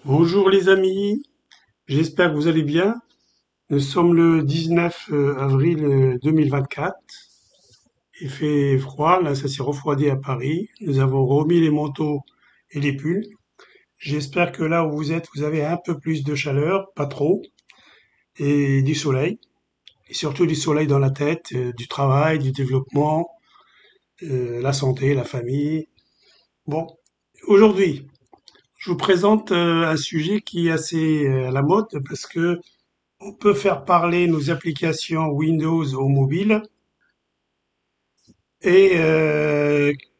Bonjour les amis, j'espère que vous allez bien. Nous sommes le 19 avril 2024. Il fait froid, là ça s'est refroidi à Paris. Nous avons remis les manteaux et les pulls. J'espère que là où vous êtes, vous avez un peu plus de chaleur, pas trop, et du soleil. Et surtout du soleil dans la tête, du travail, du développement, la santé, la famille. Bon, aujourd'hui, je vous présente un sujet qui est assez à la mode parce que on peut faire parler nos applications Windows au mobile et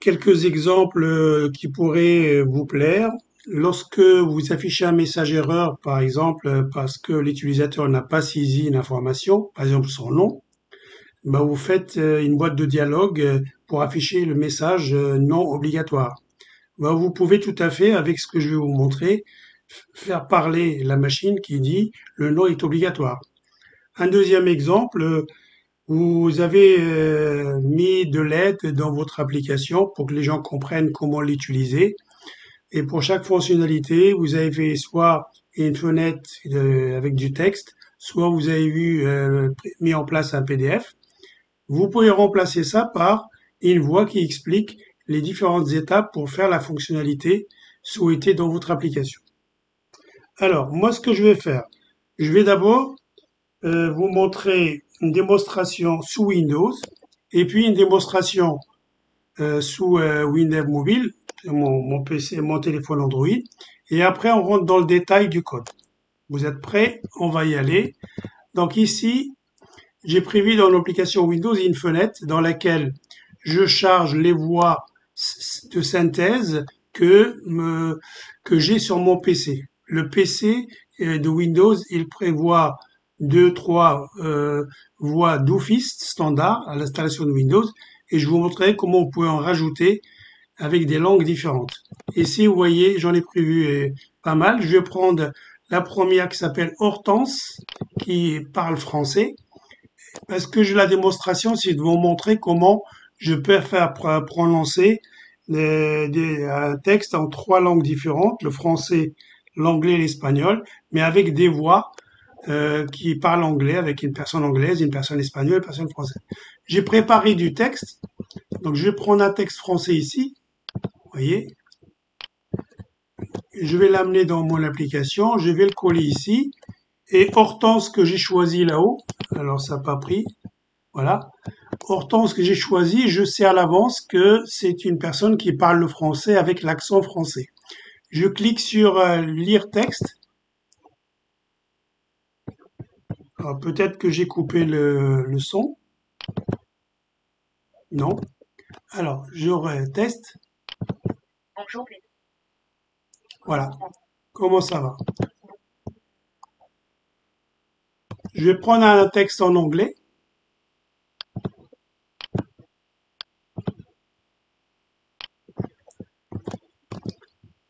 quelques exemples qui pourraient vous plaire. Lorsque vous affichez un message erreur, par exemple, parce que l'utilisateur n'a pas saisi une information, par exemple son nom, ben vous faites une boîte de dialogue pour afficher le message non obligatoire. Ben vous pouvez tout à fait, avec ce que je vais vous montrer, faire parler la machine qui dit le nom est obligatoire. Un deuxième exemple, vous avez mis de l'aide dans votre application pour que les gens comprennent comment l'utiliser. Et pour chaque fonctionnalité, vous avez soit une fenêtre avec du texte, soit vous avez mis en place un PDF. Vous pouvez remplacer ça par une voix qui explique les différentes étapes pour faire la fonctionnalité souhaitée dans votre application. Alors, moi, ce que je vais faire, je vais d'abord vous montrer une démonstration sous Windows et puis une démonstration sous Windows Mobile, mon PC, mon téléphone Android. Et après, on rentre dans le détail du code. Vous êtes prêts? On va y aller. Donc ici, j'ai prévu dans l'application Windows une fenêtre dans laquelle je charge les voix de synthèse que j'ai sur mon PC. Le PC de Windows, il prévoit deux, trois voix d'office standard à l'installation de Windows et je vous montrerai comment on peut en rajouter avec des langues différentes. Ici, vous voyez, j'en ai prévu pas mal. Je vais prendre la première qui s'appelle Hortense, qui parle français. Parce que la démonstration, c'est de vous montrer comment je peux faire prononcer un texte en trois langues différentes, le français, l'anglais et l'espagnol, mais avec des voix qui parlent anglais, avec une personne anglaise, une personne espagnole, une personne française. J'ai préparé du texte, donc je vais prendre un texte français ici, vous voyez, je vais l'amener dans mon application, je vais le coller ici, et Hortense que j'ai choisi là-haut, alors ça n'a pas pris, voilà. Hortense que j'ai choisi, je sais à l'avance que c'est une personne qui parle le français avec l'accent français. Je clique sur lire texte. Alors peut-être que j'ai coupé le son. Non. Alors j'aurai test. Bonjour, Voilà. Comment ça va? Je vais prendre un texte en anglais.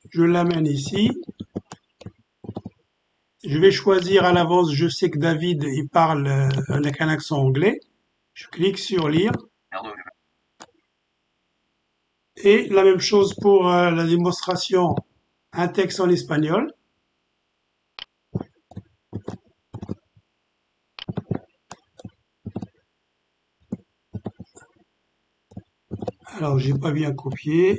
Je l'amène ici. Je vais choisir à l'avance, je sais que David, il parle avec un accent anglais. Je clique sur lire. Et la même chose pour la démonstration, un texte en espagnol. Alors, j'ai pas bien copié.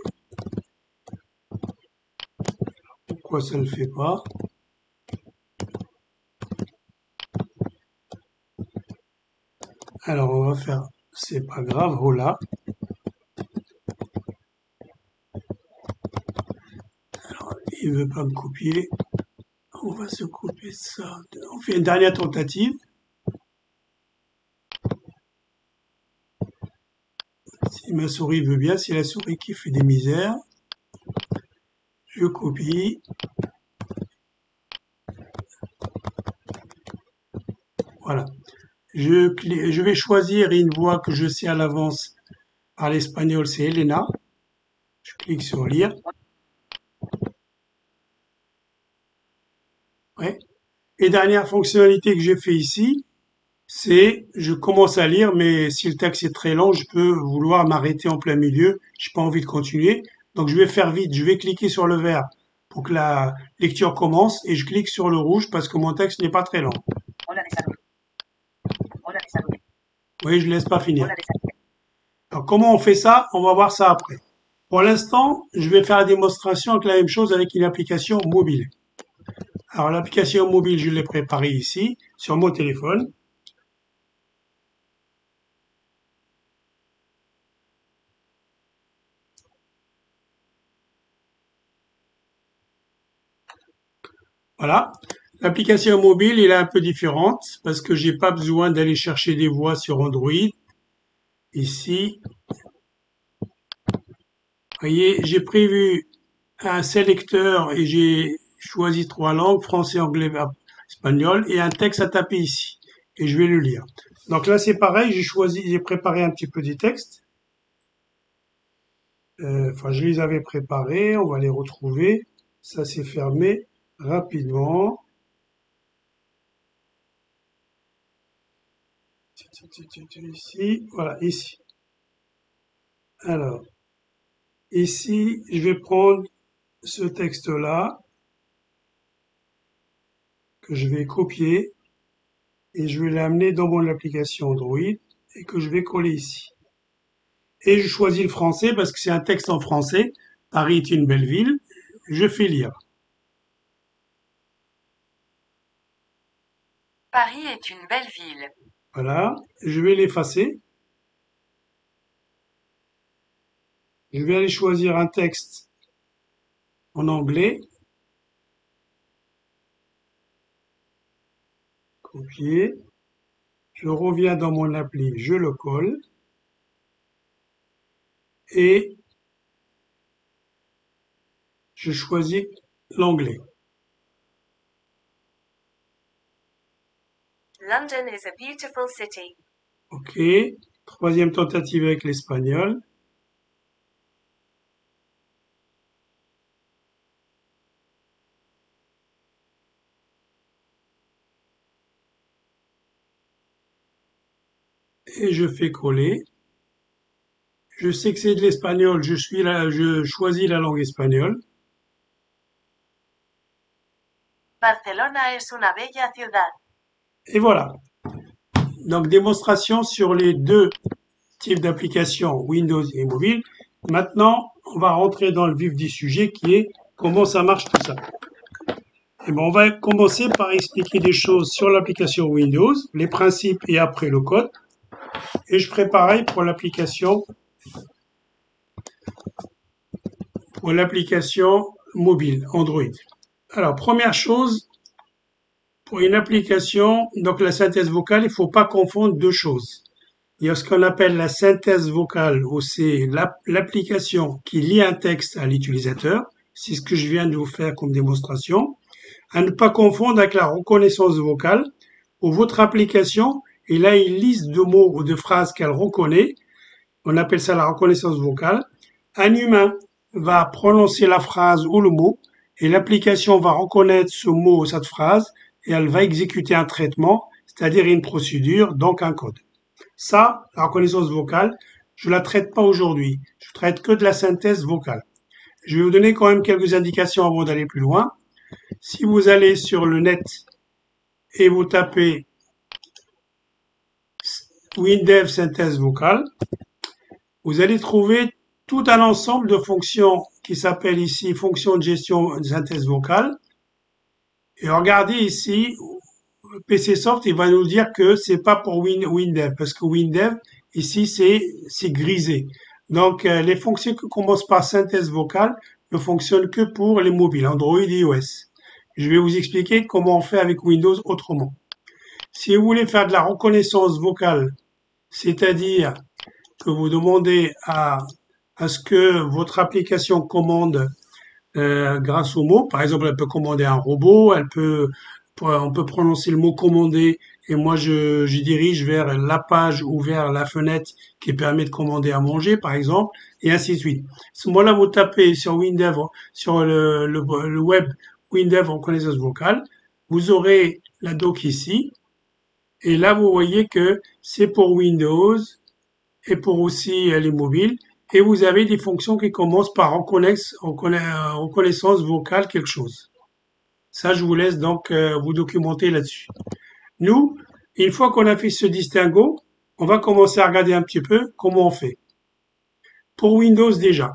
Pourquoi ça ne le fait pas? Alors, on va faire, c'est pas grave, voilà. Il veut pas me copier. On va se couper ça. On fait une dernière tentative. Si ma souris veut bien, c'est la souris qui fait des misères. Je copie. Voilà. Je vais choisir une voix que je sais à l'avance par l'espagnol, c'est Elena. Je clique sur lire. Ouais. Et dernière fonctionnalité que j'ai fait ici, c'est je commence à lire, mais si le texte est très long, je peux vouloir m'arrêter en plein milieu. J'ai pas envie de continuer. Donc je vais faire vite. Je vais cliquer sur le verre pour que la lecture commence et je clique sur le rouge parce que mon texte n'est pas très long. Hola de salud. Hola de salud. Oui, je laisse pas finir. Hola de salud. Alors, comment on fait ça? On va voir ça après. Pour l'instant, je vais faire la démonstration avec la même chose avec une application mobile. Alors, l'application mobile, je l'ai préparée ici, sur mon téléphone. Voilà. L'application mobile, elle est un peu différente parce que j'ai pas besoin d'aller chercher des voix sur Android. Ici, vous voyez, j'ai prévu un sélecteur et j'ai choisi 3 langues, français, anglais, espagnol, et un texte à taper ici. Et je vais le lire. Donc là, c'est pareil, j'ai préparé un petit peu des textes. Enfin, je les avais préparés, on va les retrouver. Ça, c'est fermé rapidement. Ici, voilà, ici. Alors, ici, je vais prendre ce texte-là, que je vais copier, et je vais l'amener dans mon application Android, et que je vais coller ici. Et je choisis le français parce que c'est un texte en français. Paris est une belle ville. Je fais lire. Paris est une belle ville. Voilà. Je vais l'effacer. Je vais aller choisir un texte en anglais. Copier. Je reviens dans mon appli, je le colle. Et je choisis l'anglais. London is a beautiful city. OK. Troisième tentative avec l'espagnol. Et je fais coller. Je sais que c'est de l'espagnol, je choisis la langue espagnole. Barcelona es una bella ciudad. Et voilà. Donc, démonstration sur les deux types d'applications, Windows et mobile. Maintenant, on va rentrer dans le vif du sujet qui est comment ça marche tout ça. Et bon, on va commencer par expliquer des choses sur l'application Windows, les principes et après le code. Et je ferai pareil pour l'application mobile Android. Alors, première chose, pour une application, donc la synthèse vocale, il ne faut pas confondre deux choses. Il y a ce qu'on appelle la synthèse vocale, où c'est l'application qui lit un texte à l'utilisateur. C'est ce que je viens de vous faire comme démonstration. À ne pas confondre avec la reconnaissance vocale, où votre application, il a une liste de mots ou de phrases qu'elle reconnaît. On appelle ça la reconnaissance vocale. Un humain va prononcer la phrase ou le mot, et l'application va reconnaître ce mot ou cette phrase, et elle va exécuter un traitement, c'est-à-dire une procédure, donc un code. Ça, la reconnaissance vocale, je la traite pas aujourd'hui. Je traite que de la synthèse vocale. Je vais vous donner quand même quelques indications avant d'aller plus loin. Si vous allez sur le net et vous tapez WinDev synthèse vocale, vous allez trouver tout un ensemble de fonctions qui s'appellent ici fonctions de gestion de synthèse vocale. Et regardez ici, PCsoft, il va nous dire que c'est pas pour WinDev, parce que WinDev, ici, c'est grisé. Donc, les fonctions qui commencent par synthèse vocale ne fonctionnent que pour les mobiles, Android et iOS. Je vais vous expliquer comment on fait avec Windows autrement. Si vous voulez faire de la reconnaissance vocale, c'est-à-dire que vous demandez à ce que votre application commande grâce au mot, par exemple, elle peut commander un robot, on peut prononcer le mot commander et moi je dirige vers la page ou vers la fenêtre qui permet de commander à manger, par exemple, et ainsi de suite. À ce moment-là, vous tapez sur Windev, sur le web Windev reconnaissance vocale, vous aurez la doc ici, et là vous voyez que c'est pour Windows et pour aussi les mobiles, et vous avez des fonctions qui commencent par reconnaissance vocale quelque chose. Ça, je vous laisse donc vous documenter là-dessus. Nous, une fois qu'on a fait ce distinguo, on va commencer à regarder un petit peu comment on fait. Pour Windows déjà,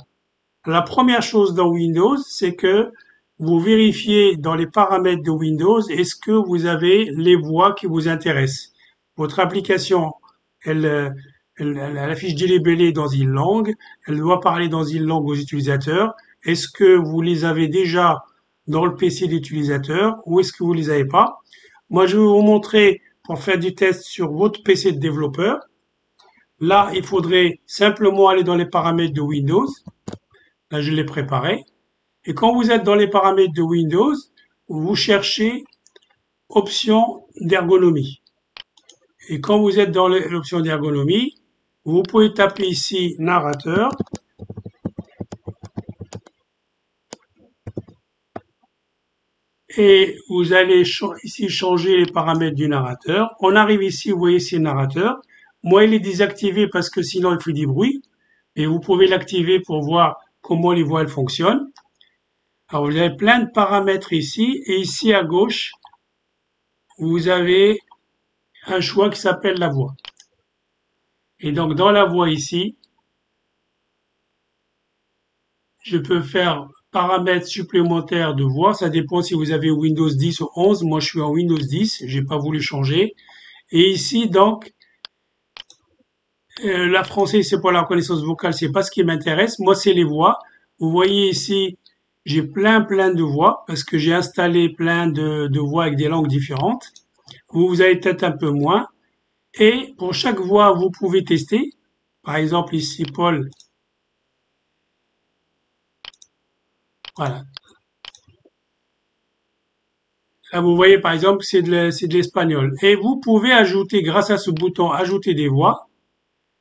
la première chose dans Windows, c'est que vous vérifiez dans les paramètres de Windows, est-ce que vous avez les voix qui vous intéressent. Votre application, elle affiche délibellé dans une langue, elle doit parler dans une langue aux utilisateurs. Est-ce que vous les avez déjà dans le PC de l'utilisateur ou est-ce que vous les avez pas? Moi, je vais vous montrer pour faire du test sur votre PC de développeur. Là, il faudrait simplement aller dans les paramètres de Windows. Là, je l'ai préparé. Et quand vous êtes dans les paramètres de Windows, vous cherchez option d'ergonomie. Et quand vous êtes dans l'option d'ergonomie, vous pouvez taper ici narrateur. Et vous allez ici changer les paramètres du narrateur. On arrive ici, vous voyez, c'est le narrateur. Moi, il est désactivé parce que sinon, il fait du bruit. Et vous pouvez l'activer pour voir comment les voix elles fonctionnent. Alors, vous avez plein de paramètres ici. Et ici, à gauche, vous avez un choix qui s'appelle la voix. Et donc, dans la voix ici, je peux faire paramètres supplémentaires de voix. Ça dépend si vous avez Windows 10 ou 11. Moi, je suis en Windows 10. J'ai pas voulu changer. Et ici, donc, la française, c'est pour la reconnaissance vocale. C'est pas ce qui m'intéresse. Moi, c'est les voix. Vous voyez ici, j'ai plein de voix parce que j'ai installé plein de voix avec des langues différentes. Vous avez peut-être un peu moins. Et pour chaque voix, vous pouvez tester. Par exemple, ici, Paul. Voilà. Là, vous voyez, par exemple, c'est de l'espagnol. Et vous pouvez ajouter, grâce à ce bouton, ajouter des voix.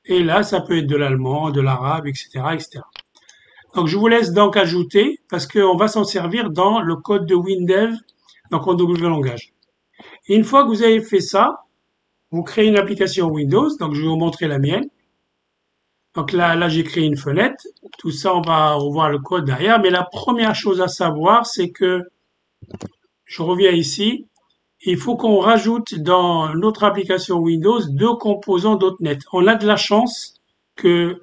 Et là, ça peut être de l'allemand, de l'arabe, etc., etc. Donc, je vous laisse donc ajouter, parce qu'on va s'en servir dans le code de WinDev, donc en W langage. Et une fois que vous avez fait ça, vous créez une application Windows. Donc, je vais vous montrer la mienne. Donc là, j'ai créé une fenêtre. Tout ça, on va revoir le code derrière. Mais la première chose à savoir, c'est que je reviens ici. Il faut qu'on rajoute dans notre application Windows 2 composants .NET. On a de la chance que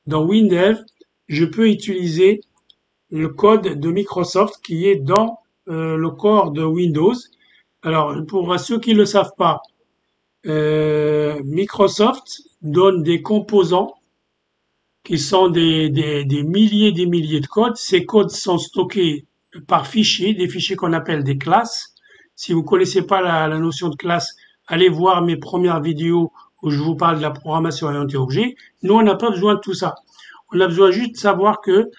dans WinDev, je peux utiliser le code de Microsoft qui est dans le corps de Windows. Alors, pour ceux qui ne le savent pas, Microsoft donne des composants qui sont des milliers de codes. Ces codes sont stockés par fichiers, des fichiers qu'on appelle des classes. Si vous connaissez pas la notion de classe, allez voir mes premières vidéos où je vous parle de la programmation orientée objet. Nous, on n'a pas besoin de tout ça. On a besoin juste de savoir que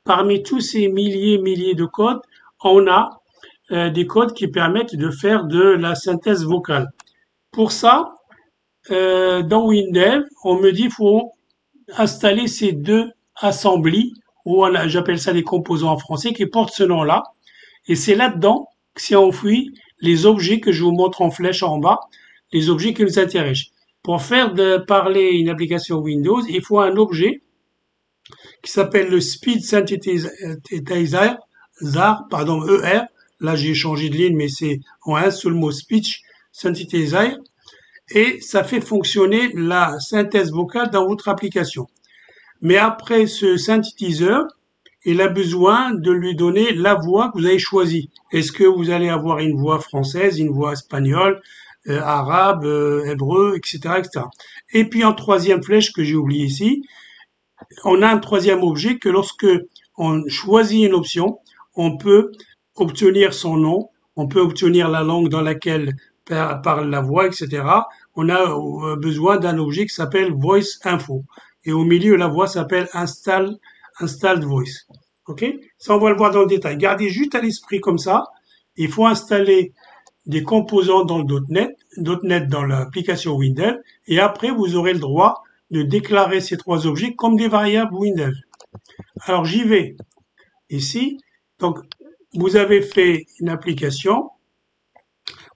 parmi tous ces milliers de codes, on a des codes qui permettent de faire de la synthèse vocale. Pour ça, dans WinDev, on me dit qu'il faut installer ces deux assemblées, ou j'appelle ça des composants en français, qui portent ce nom-là. Et c'est là-dedans que s'est enfoui les objets que je vous montre en flèche en bas, les objets qui nous intéressent. Pour faire parler une application Windows, il faut un objet qui s'appelle le Speed Synthesizer, ER. Là, j'ai changé de ligne, mais c'est en un seul mot, Speech Synthesizer. Et ça fait fonctionner la synthèse vocale dans votre application. Mais après ce synthétiseur, il a besoin de lui donner la voix que vous avez choisie. Est-ce que vous allez avoir une voix française, une voix espagnole, arabe, hébreu, etc., etc. Et puis en troisième flèche que j'ai oublié ici, on a un troisième objet que lorsque on choisit une option, on peut obtenir son nom, on peut obtenir la langue dans laquelle parle la voix, etc. On a besoin d'un objet qui s'appelle Voice Info. Et au milieu, la voix s'appelle Installed Voice. OK? Ça, on va le voir dans le détail. Gardez juste à l'esprit comme ça. Il faut installer des composants dans le .NET dans l'application Windows. Et après, vous aurez le droit de déclarer ces trois objets comme des variables Windows. Alors, j'y vais. Ici, donc, vous avez fait une application.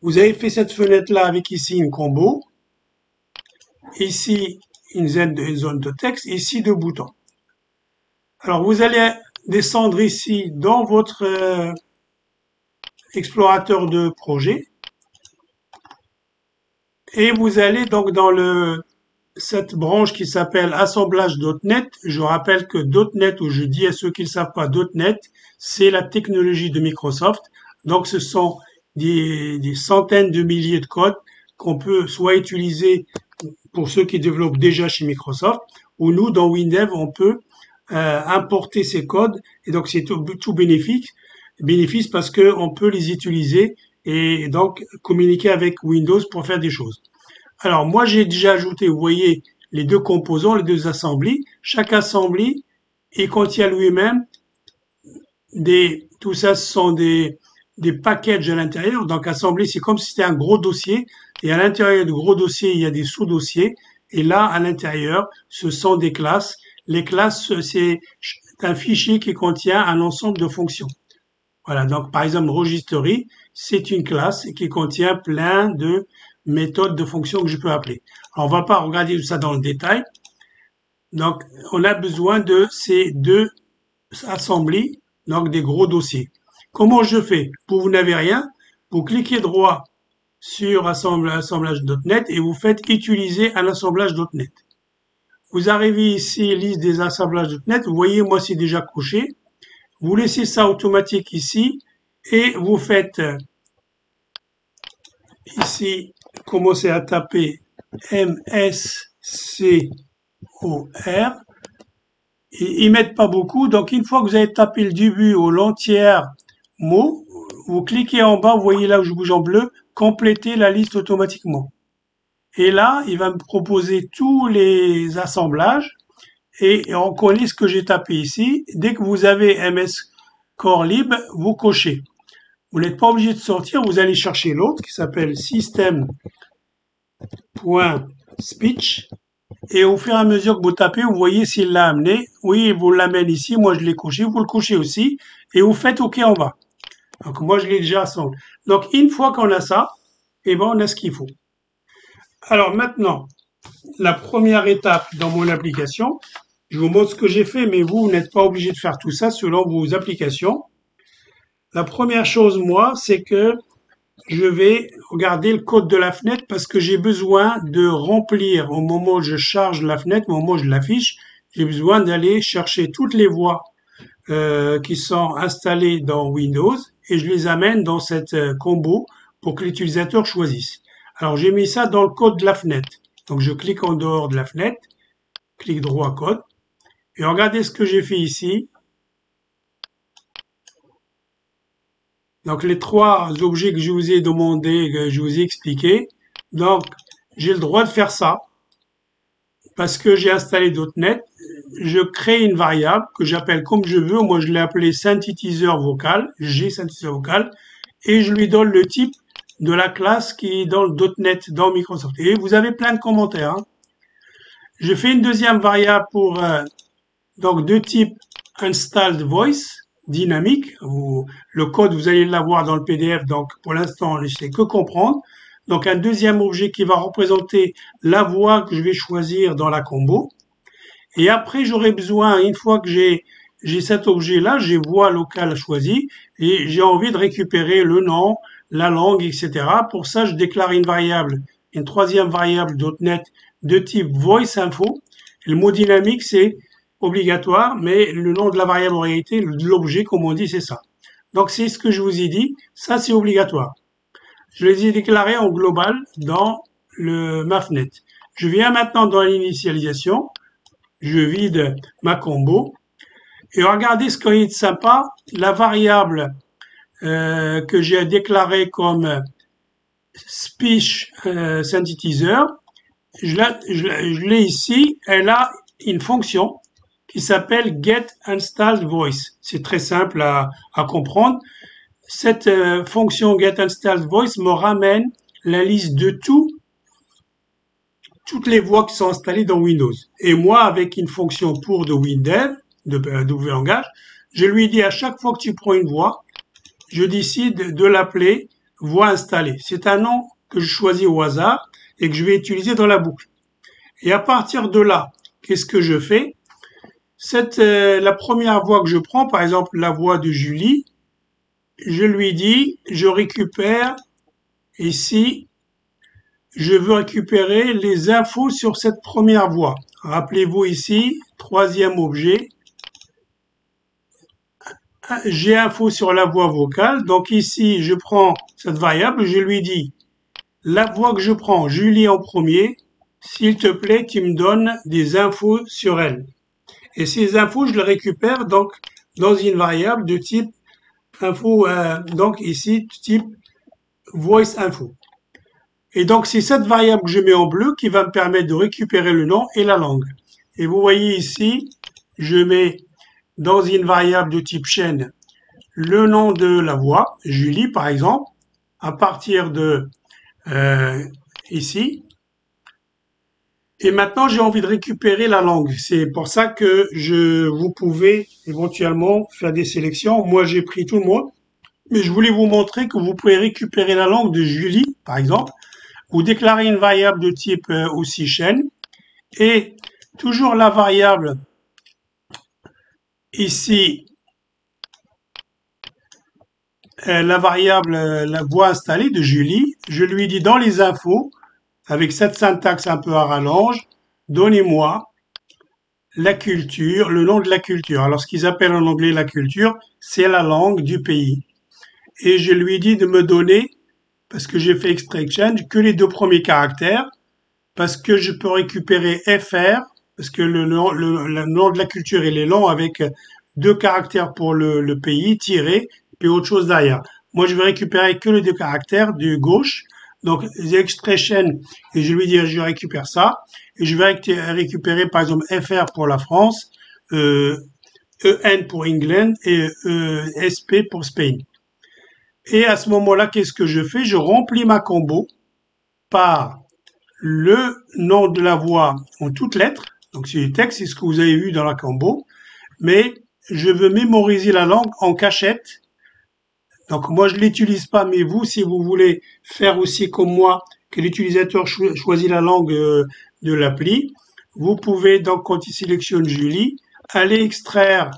Vous avez fait cette fenêtre-là avec ici une combo. Ici, une zone de texte. Ici, deux boutons. Alors, vous allez descendre ici dans votre explorateur de projet et vous allez donc dans cette branche qui s'appelle assemblage.NET. Je rappelle que .NET, ou je dis à ceux qui ne savent pas, .NET, c'est la technologie de Microsoft. Donc, ce sont des centaines de milliers de codes qu'on peut soit utiliser pour ceux qui développent déjà chez Microsoft, ou nous, dans WinDev, on peut importer ces codes. Et donc, c'est tout bénéfice parce que on peut les utiliser et donc communiquer avec Windows pour faire des choses. Alors, moi, j'ai déjà ajouté, vous voyez, les deux composants, les deux assemblées. Chaque assemblée, il contient lui-même tout ça, ce sont des packages à l'intérieur. Donc, assemblée, c'est comme si c'était un gros dossier. Et à l'intérieur du gros dossier, il y a des sous-dossiers. Et là, à l'intérieur, ce sont des classes. Les classes, c'est un fichier qui contient un ensemble de fonctions. Voilà. Donc, par exemple, Registery, c'est une classe qui contient plein de méthodes de fonctions que je peux appeler. Alors, on va pas regarder tout ça dans le détail. Donc, on a besoin de ces deux assemblées, donc des gros dossiers. Comment je fais? Vous n'avez rien, vous cliquez droit sur assemblage.NET et vous faites utiliser un assemblage.NET. Vous arrivez ici, liste des assemblages.NET, vous voyez, moi c'est déjà couché. Vous laissez ça automatique ici et vous faites ici, commencez à taper MSCOR. Ils mettent pas beaucoup, donc une fois que vous avez tapé le début ou l'entière mot, vous cliquez en bas, vous voyez là où je bouge en bleu, compléter la liste automatiquement. Et là, il va me proposer tous les assemblages et on connaît ce que j'ai tapé ici. Dès que vous avez MS Core Lib, vous cochez. Vous n'êtes pas obligé de sortir, vous allez chercher l'autre qui s'appelle system.speech. Et au fur et à mesure que vous tapez, vous voyez s'il l'a amené. Oui, vous l'amène ici. Moi, je l'ai couché. Vous le couchez aussi. Et vous faites OK en bas. Donc, moi, je l'ai déjà assemblé. Donc, une fois qu'on a ça, eh ben, on a ce qu'il faut. Alors, maintenant, la première étape dans mon application, je vous montre ce que j'ai fait, mais vous n'êtes pas obligé de faire tout ça selon vos applications. La première chose, moi, c'est que je vais regarder le code de la fenêtre parce que j'ai besoin de remplir au moment où je charge la fenêtre, au moment où je l'affiche, j'ai besoin d'aller chercher toutes les voies qui sont installées dans Windows et je les amène dans cette combo pour que l'utilisateur choisisse. Alors j'ai mis ça dans le code de la fenêtre. Donc je clique en dehors de la fenêtre, clique droit code et regardez ce que j'ai fait ici. Donc, les trois objets que je vous ai demandé, que je vous ai expliqué. Donc, j'ai le droit de faire ça parce que j'ai installé .NET. Je crée une variable que j'appelle comme je veux. Moi, je l'ai appelé synthétiseur vocal, synthétiseur vocal, et je lui donne le type de la classe qui est dans le .NET, dans Microsoft. Et vous avez plein de commentaires. Hein. Je fais une deuxième variable pour, donc, de type installed voice. Dynamique. Le code, vous allez l'avoir dans le PDF. Donc, pour l'instant, je ne sais que comprendre. Donc, un deuxième objet qui va représenter la voix que je vais choisir dans la combo. Et après, j'aurai besoin, une fois que j'ai cet objet-là, j'ai voix locale choisie et j'ai envie de récupérer le nom, la langue, etc. Pour ça, je déclare une variable, une troisième variable .NET de type voice_info. Le mot dynamique, c'est obligatoire, mais le nom de la variable en réalité, de l'objet, comme on dit, c'est ça. Donc, c'est ce que je vous ai dit. Ça, c'est obligatoire. Je les ai déclarés en global dans ma fenêtre. Je viens maintenant dans l'initialisation. Je vide ma combo. Et regardez ce qui est sympa. La variable que j'ai déclarée comme speech synthétiseur, je l'ai ici. Elle a une fonction qui s'appelle Get Installed Voice. C'est très simple à comprendre. Cette fonction Get Installed Voice me ramène la liste de toutes les voix qui sont installées dans Windows. Et moi, avec une fonction pour de WinDev, de langage, je lui dis à chaque fois que tu prends une voix, je décide de l'appeler voix installée. C'est un nom que je choisis au hasard et que je vais utiliser dans la boucle. Et à partir de là, qu'est-ce que je fais? La première voix que je prends, par exemple la voix de Julie, je lui dis, je récupère ici, je veux récupérer les infos sur cette première voix. Rappelez-vous ici, troisième objet, j'ai info sur la voix vocale. Donc ici, je prends cette variable, je lui dis, la voix que je prends, Julie en premier, s'il te plaît, tu me donnes des infos sur elle. Et ces infos, je les récupère donc dans une variable de type info, donc ici, type voice info. Et donc, c'est cette variable que je mets en bleu qui va me permettre de récupérer le nom et la langue. Et vous voyez ici, je mets dans une variable de type chaîne le nom de la voix, Julie par exemple, à partir de ici. Et maintenant, j'ai envie de récupérer la langue. C'est pour ça que vous pouvez éventuellement faire des sélections. Moi, j'ai pris tout le monde. Mais je voulais vous montrer que vous pouvez récupérer la langue de Julie, par exemple. Vous déclarez une variable de type aussi chaîne. Et toujours la variable ici, la variable la voix installée de Julie. Je lui dis dans les infos, avec cette syntaxe un peu à rallonge, donnez-moi la culture, le nom de la culture. Alors, ce qu'ils appellent en anglais la culture, c'est la langue du pays. Et je lui dis de me donner, parce que j'ai fait extraction, que les deux premiers caractères, parce que je peux récupérer FR, parce que le nom de la culture, il est long avec deux caractères pour le pays, tiré, puis autre chose derrière. Moi, je vais récupérer que les deux caractères du gauche. Donc, the expression, et je lui dis, je récupère ça. Et je vais récupérer, par exemple, FR pour la France, EN pour England et SP pour Spain. Et à ce moment-là, qu'est-ce que je fais? Je remplis ma combo par le nom de la voix en toutes lettres. Donc, c'est du texte, c'est ce que vous avez vu dans la combo. Mais je veux mémoriser la langue en cachette. Donc, moi, je l'utilise pas, mais vous, si vous voulez faire aussi comme moi, que l'utilisateur choisit la langue de l'appli, vous pouvez donc, quand il sélectionne Julie, aller extraire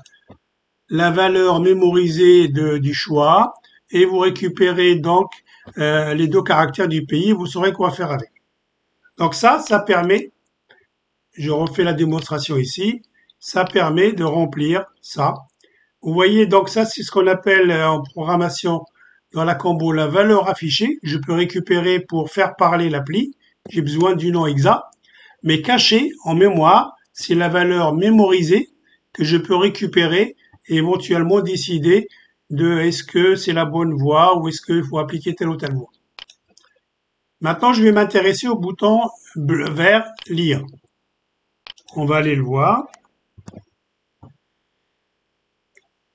la valeur mémorisée du choix et vous récupérez donc les deux caractères du pays, vous saurez quoi faire avec. Donc ça permet, je refais la démonstration ici, ça permet de remplir ça. Vous voyez, donc ça, c'est ce qu'on appelle en programmation dans la combo la valeur affichée. Je peux récupérer pour faire parler l'appli. J'ai besoin du nom exact. Mais caché en mémoire, c'est la valeur mémorisée que je peux récupérer et éventuellement décider de est-ce que c'est la bonne voie ou est-ce qu'il faut appliquer telle ou telle voie. Maintenant, je vais m'intéresser au bouton vert lire. On va aller le voir.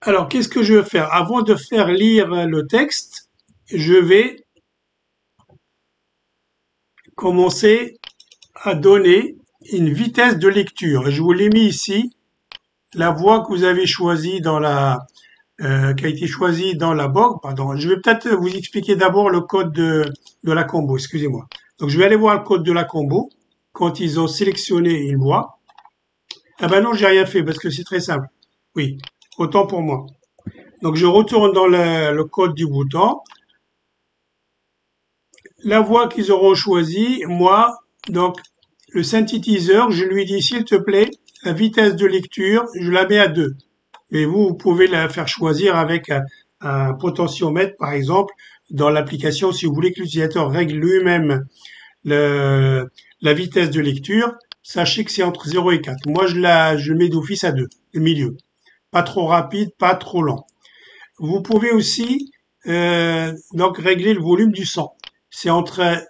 Alors, qu'est-ce que je vais faire? Avant de faire lire le texte, je vais commencer à donner une vitesse de lecture. Je vous l'ai mis ici, la voix que vous avez choisie dans qui a été choisie dans la box. Pardon. Je vais peut-être vous expliquer d'abord le code de la combo. Excusez-moi. Donc, je vais aller voir le code de la combo quand ils ont sélectionné une voix. Ah ben non, j'ai rien fait parce que c'est très simple. Oui, autant pour moi. Donc, je retourne dans le code du bouton. La voix qu'ils auront choisie, moi, donc, le synthétiseur, je lui dis, s'il te plaît, la vitesse de lecture, je la mets à 2. Et vous pouvez la faire choisir avec un potentiomètre, par exemple, dans l'application, si vous voulez que l'utilisateur règle lui-même la vitesse de lecture, sachez que c'est entre 0 et 4. Moi, je mets d'office à 2, le milieu. Pas trop rapide, pas trop lent. Vous pouvez aussi donc régler le volume du son. C'est entre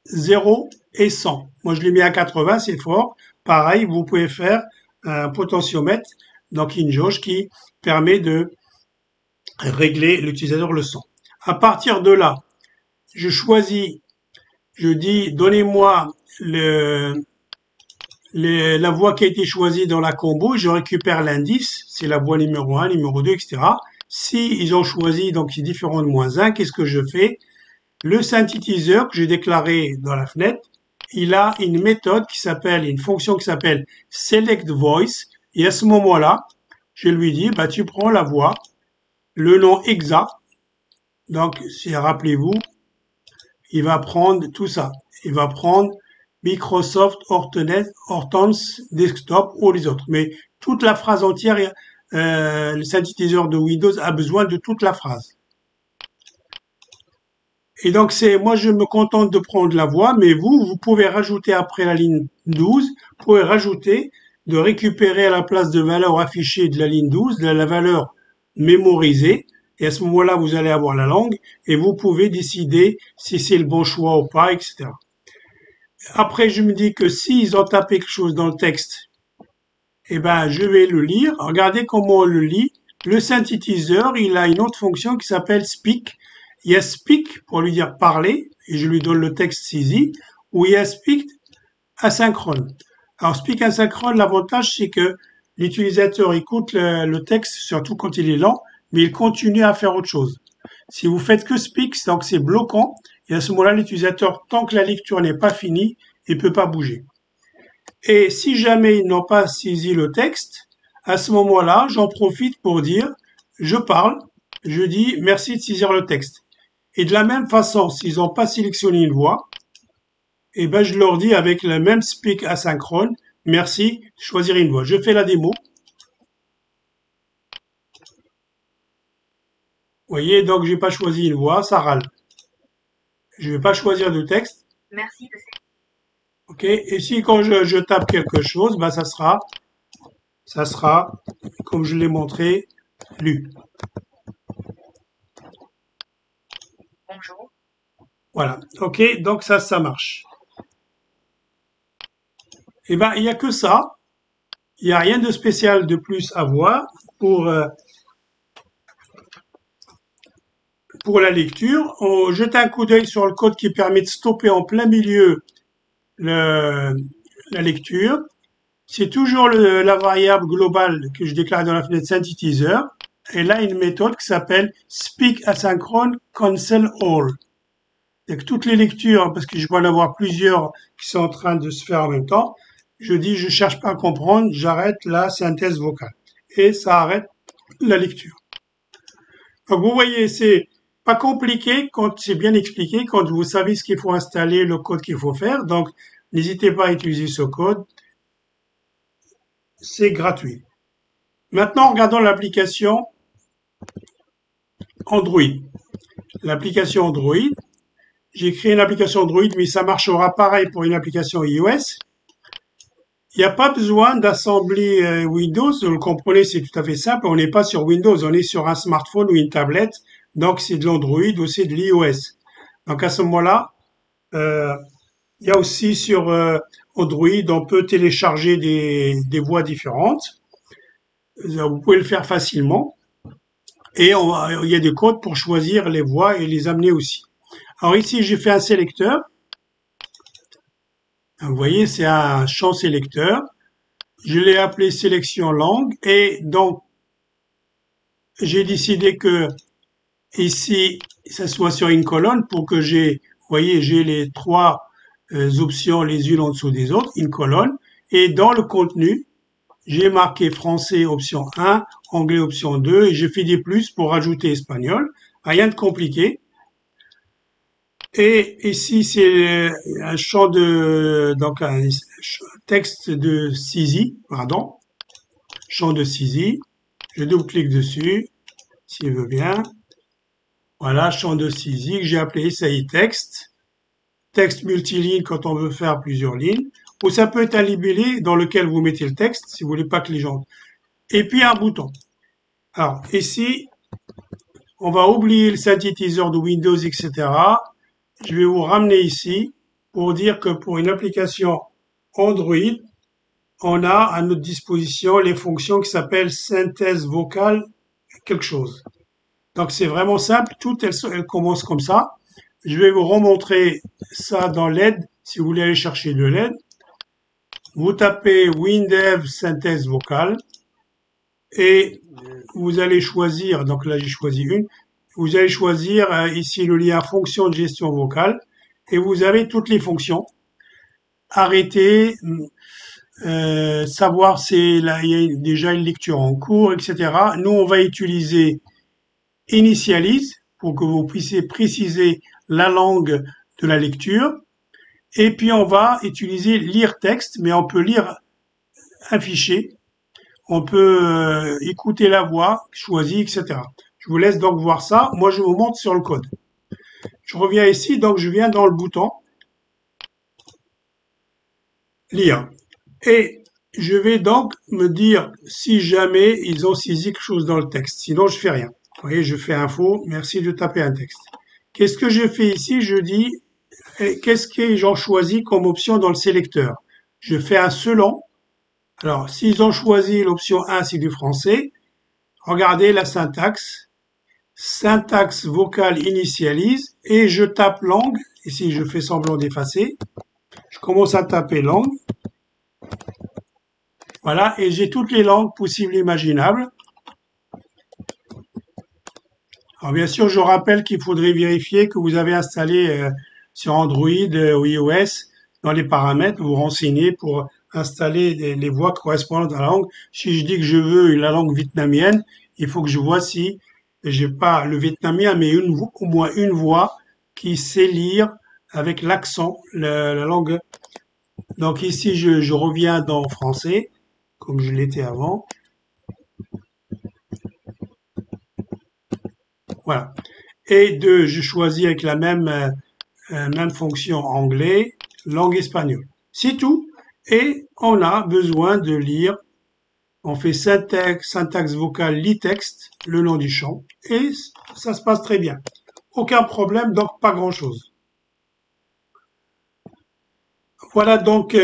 0 et 100. Moi, je l'ai mis à 80, c'est fort. Pareil, vous pouvez faire un potentiomètre, donc une jauge qui permet de régler l'utilisateur le son. À partir de là, je choisis, je dis, donnez-moi la voix qui a été choisie dans la combo, je récupère l'indice, c'est la voix numéro 1, numéro 2, etc. Si ils ont choisi donc différent de -1, qu'est-ce que je fais? Le synthétiseur que j'ai déclaré dans la fenêtre, il a une méthode qui s'appelle, une fonction qui s'appelle select voice. Et à ce moment-là, je lui dis, bah, tu prends la voix, le nom exact. Donc, si rappelez-vous, il va prendre tout ça. Il va prendre Microsoft Horton's Desktop ou les autres. Mais toute la phrase entière, le synthétiseur de Windows a besoin de toute la phrase. Et donc, moi, je me contente de prendre la voix, mais vous pouvez rajouter après la ligne 12, vous pouvez rajouter, de récupérer à la place de valeur affichée de la ligne 12, la valeur mémorisée. Et à ce moment-là, vous allez avoir la langue et vous pouvez décider si c'est le bon choix ou pas, etc. Après, je me dis que s'ils ont tapé quelque chose dans le texte, eh ben, je vais le lire. Regardez comment on le lit. Le synthétiseur, il a une autre fonction qui s'appelle speak. Il y a speak pour lui dire parler, et je lui donne le texte CISI, ou il y a speak asynchrone. Alors, speak asynchrone, l'avantage, c'est que l'utilisateur écoute le texte, surtout quand il est lent, mais il continue à faire autre chose. Si vous faites que speak, donc c'est bloquant, et à ce moment-là, l'utilisateur, tant que la lecture n'est pas finie, il ne peut pas bouger. Et si jamais ils n'ont pas saisi le texte, à ce moment-là, j'en profite pour dire, je parle, je dis merci de saisir le texte. Et de la même façon, s'ils n'ont pas sélectionné une voix, eh ben, je leur dis avec le même speak asynchrone, merci, choisir une voix. Je fais la démo. Vous voyez, donc j'ai pas choisi une voix, ça râle. Je vais pas choisir de texte. Merci de Ok. Et si quand je tape quelque chose, ben ça sera, comme je l'ai montré, lu. bonjour. Voilà. Ok. Donc ça marche. Eh ben, il n'y a que ça. Il n'y a rien de spécial de plus à voir pour la lecture. On jette un coup d'œil sur le code qui permet de stopper en plein milieu la lecture. C'est toujours la variable globale que je déclare dans la fenêtre synthétiseur. Et là, une méthode qui s'appelle speak asynchrone cancel all. Donc, toutes les lectures, parce que je peux en avoir plusieurs qui sont en train de se faire en même temps, je dis je cherche pas à comprendre, j'arrête la synthèse vocale. Et ça arrête la lecture. Donc, vous voyez, c'est pas compliqué quand c'est bien expliqué, quand vous savez ce qu'il faut installer, le code qu'il faut faire. Donc, n'hésitez pas à utiliser ce code. C'est gratuit. Maintenant, regardons l'application Android. L'application Android. J'ai créé une application Android, mais ça marchera pareil pour une application iOS. Il n'y a pas besoin d'assembler Windows. Vous le comprenez, c'est tout à fait simple. On n'est pas sur Windows, on est sur un smartphone ou une tablette. Donc, c'est de l'Android ou c'est de l'iOS. Donc, à ce moment-là, il y a aussi sur Android, on peut télécharger des voix différentes. Vous pouvez le faire facilement. Et il y a des codes pour choisir les voix et les amener aussi. Alors ici, j'ai fait un sélecteur. Vous voyez, c'est un champ sélecteur. Je l'ai appelé sélection langue. Et donc, j'ai décidé que ici, ça soit sur une colonne pour que vous voyez, j'ai les trois options les unes en dessous des autres, une colonne. Et dans le contenu, j'ai marqué français option 1, anglais option 2 et j'ai fait des plus pour rajouter espagnol. Rien de compliqué. Et ici, c'est un champ donc un texte de CISI, pardon. Champ de CISI. Je double-clique dessus, s'il veut bien. Voilà, champ de CISI que j'ai appelé SAI texte. Texte multiligne quand on veut faire plusieurs lignes. Ou ça peut être un libellé dans lequel vous mettez le texte, si vous voulez pas que les gens... Et puis un bouton. Alors, ici, on va oublier le synthétiseur de Windows, etc. Je vais vous ramener ici pour dire que pour une application Android, on a à notre disposition les fonctions qui s'appellent synthèse vocale quelque chose. Donc, c'est vraiment simple. Toutes elles commencent comme ça. Je vais vous remontrer ça dans l'aide, si vous voulez aller chercher de l'aide. Vous tapez WinDev synthèse vocale et vous allez choisir, donc là j'ai choisi une, vous allez choisir ici le lien fonction de gestion vocale et vous avez toutes les fonctions. Arrêter, savoir si là, il y a déjà une lecture en cours, etc. Nous, on va utiliser Initialize pour que vous puissiez préciser la langue de la lecture. Et puis, on va utiliser lire texte, mais on peut lire un fichier. On peut écouter la voix choisie, etc. Je vous laisse donc voir ça. Moi, je vous montre sur le code. Je reviens ici, donc je viens dans le bouton lire. Et je vais donc me dire si jamais ils ont saisi quelque chose dans le texte. Sinon, je fais rien. Vous voyez, je fais info, merci de taper un texte. Qu'est-ce que je fais ici? Je dis, qu'est-ce qu'ils ont choisi comme option dans le sélecteur? Je fais un selon. Alors, s'ils ont choisi l'option 1, c'est du français. Regardez la syntaxe. Syntaxe vocale initialise et je tape langue. Ici, je fais semblant d'effacer. Je commence à taper langue. Voilà, et j'ai toutes les langues possibles et imaginables. Alors bien sûr, je rappelle qu'il faudrait vérifier que vous avez installé sur Android ou iOS, dans les paramètres, vous renseignez pour installer les voix correspondantes à la langue. Si je dis que je veux la langue vietnamienne, il faut que je vois si j'ai pas le vietnamien, mais au moins une voix qui sait lire avec l'accent la langue. Donc ici, je reviens dans français, comme je l'étais avant. Voilà. Et je choisis avec la même fonction anglais, langue espagnole. C'est tout. Et on a besoin de lire. On fait syntaxe vocale, lit texte, le nom du champ. Et ça se passe très bien. Aucun problème, donc pas grand-chose. Voilà donc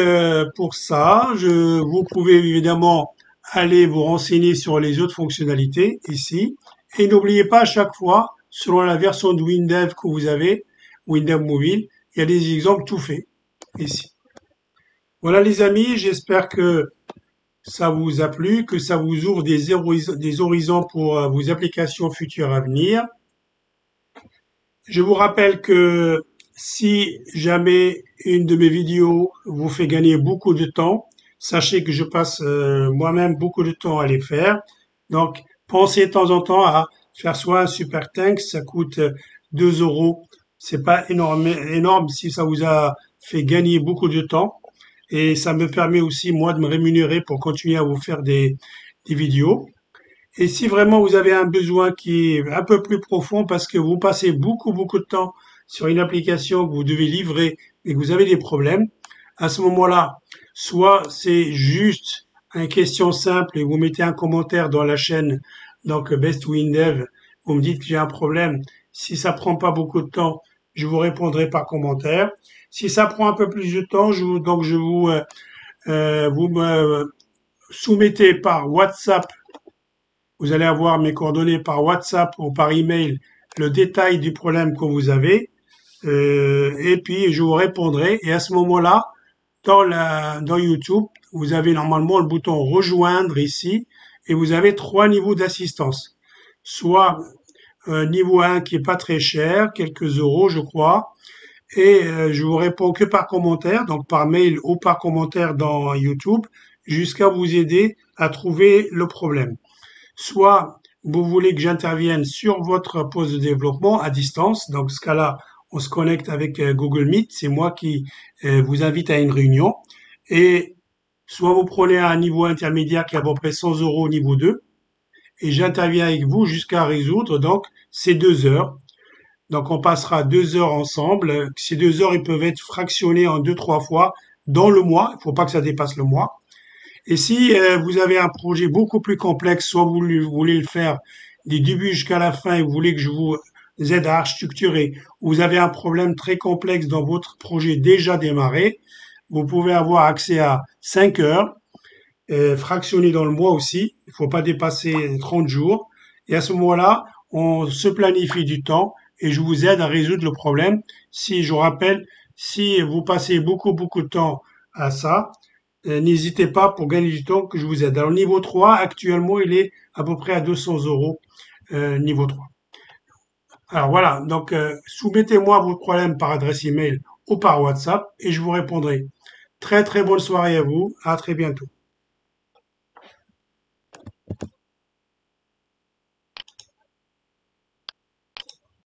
pour ça. Vous pouvez évidemment aller vous renseigner sur les autres fonctionnalités ici. Et n'oubliez pas à chaque fois, selon la version de Windev que vous avez, Windev Mobile, il y a des exemples tout faits ici. Voilà les amis, j'espère que ça vous a plu, que ça vous ouvre des horizons pour vos applications futures à venir. Je vous rappelle que si jamais une de mes vidéos vous fait gagner beaucoup de temps, sachez que je passe moi-même beaucoup de temps à les faire. Donc, pensez de temps en temps à faire soit un super tank, ça coûte 2 €. C'est pas énorme si ça vous a fait gagner beaucoup de temps. Et ça me permet aussi, moi, de me rémunérer pour continuer à vous faire des vidéos. Et si vraiment vous avez un besoin qui est un peu plus profond parce que vous passez beaucoup de temps sur une application que vous devez livrer et que vous avez des problèmes, à ce moment-là, soit c'est juste une question simple et vous mettez un commentaire dans la chaîne, donc Best Windev, vous me dites que j'ai un problème. Si ça prend pas beaucoup de temps, je vous répondrai par commentaire. Si ça prend un peu plus de temps, vous me soumettez par WhatsApp. Vous allez avoir mes coordonnées par WhatsApp ou par email, le détail du problème que vous avez, et puis je vous répondrai. Et à ce moment-là, dans YouTube, vous avez normalement le bouton rejoindre ici, et vous avez 3 niveaux d'assistance. Soit niveau 1 qui est pas très cher, quelques euros je crois, et je vous réponds que par commentaire, donc par mail ou par commentaire dans YouTube, jusqu'à vous aider à trouver le problème. Soit vous voulez que j'intervienne sur votre poste de développement à distance. Dans ce cas-là, on se connecte avec Google Meet. C'est moi qui vous invite à une réunion. Et soit vous prenez un niveau intermédiaire qui est à peu près 100 € au niveau 2. Et j'interviens avec vous jusqu'à résoudre donc ces 2 heures. Donc on passera 2 heures ensemble. Ces 2 heures, ils peuvent être fractionnés en 2-3 fois dans le mois. Il ne faut pas que ça dépasse le mois. Et si vous avez un projet beaucoup plus complexe, soit vous voulez le faire du début jusqu'à la fin et vous voulez que je vous aide à architecturer, ou vous avez un problème très complexe dans votre projet déjà démarré, vous pouvez avoir accès à 5 heures, fractionné dans le mois aussi. Il ne faut pas dépasser 30 jours. Et à ce moment-là, on se planifie du temps et je vous aide à résoudre le problème. Si je vous rappelle, si vous passez beaucoup de temps à ça, n'hésitez pas pour gagner du temps que je vous aide. Alors niveau 3, actuellement, il est à peu près à 200 € niveau 3. Alors voilà, donc soumettez-moi vos problèmes par adresse email ou par WhatsApp et je vous répondrai Très très bonne soirée à vous. À très bientôt.